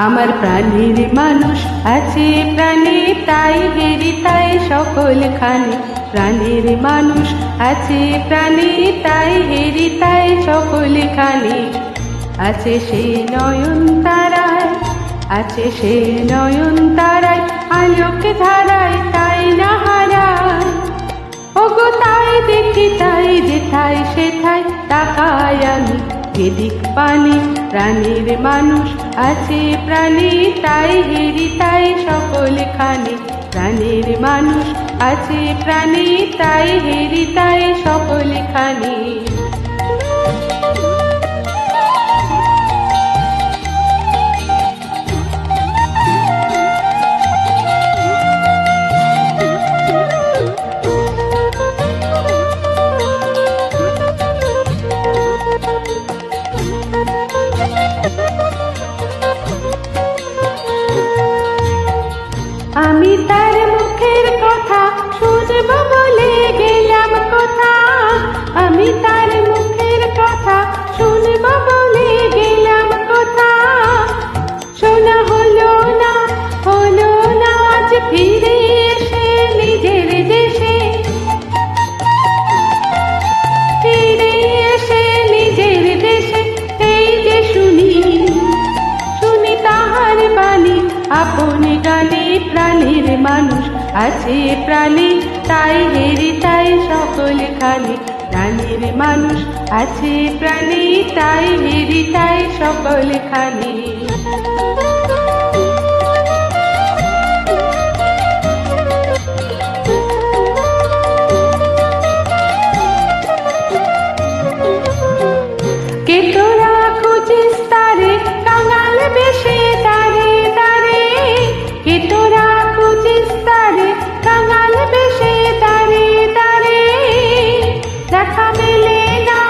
আমার প্রাণের মানুষ আছে প্রাণে তাই হেরি তাই সকল খানে। প্রাণের মানুষ আছে প্রাণে তাই হেরি তাই সকল খানে। আছে সে নয়ন তারায়, আছে সে নয়ন তারায়, আলোকে ধারায় তাই না হারায়। ওগো তাই দেখি তাই যেথায় সেথায় তাকায় আমি যেদিক পানে। প্রাণের মানুষ আছে প্রাণে তাই হেরি তাই সকল খানে। প্রাণের মানুষ আছে প্রাণে তাই হেরি তাই সকল খানে। আমি তার মুখের কথা শুনব বলে গেলাম কোথা। আমি তার মুখের কথা শুনব বলে গেলাম কোথা। শোনা হলো না, হলো না আজ ফিরে এসে নিজের দেশে। ফিরে এসে নিজের দেশে এই যে শুনি, শুনি তাহার বাণী আপন গানে। প্রাণের মানুষ আছে প্রাণে তাই হেরি তাই সকল খানে। প্রাণের মানুষ আছে প্রাণে তাই হেরি তাই সকল খানে। কে তোরা খুঁজিস তারে কাঙাল বেশে দাঁড়ে দাঁড়ে। কে তোরা খুঁজিস তারে কাঙাল বেশে দাঁড়ে দাঁড়ে। দেখা মেলে না,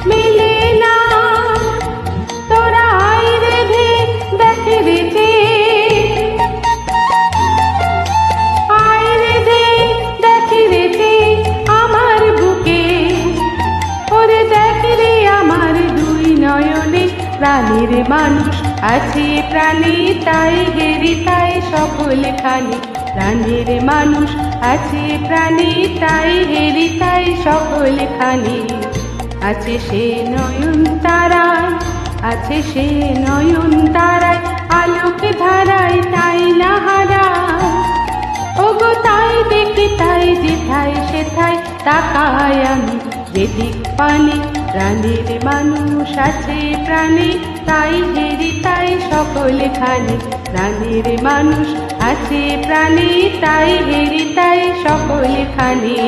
মেলে না, তোরা আয় রেধে দেখ রেধে। আয় রেধে দেখ রেধে আমার বুকে। ওরে দেখ রে আমার দুই নয়নে। প্রাণের মানুষ আছে প্রাণে তাই হেরি তাই সকল খানে। প্রাণের মানুষ আছে প্রাণে তাই হেরি তাই সকল খানে। আছে সে নয়ন তারায়, আছে সে নয়ন তারায়, আলোকে ধারায় তাই না হারায়। ওগো তাই দেখি তাই যেথায় সেথায় তাকায় আমি যেদিক পানে। প্রাণের মানুষ আছে প্রাণে তাই হেরি তাই সকল খানে। প্রাণের মানুষ আছে প্রাণে তাই হেরি তাই সকল খানে।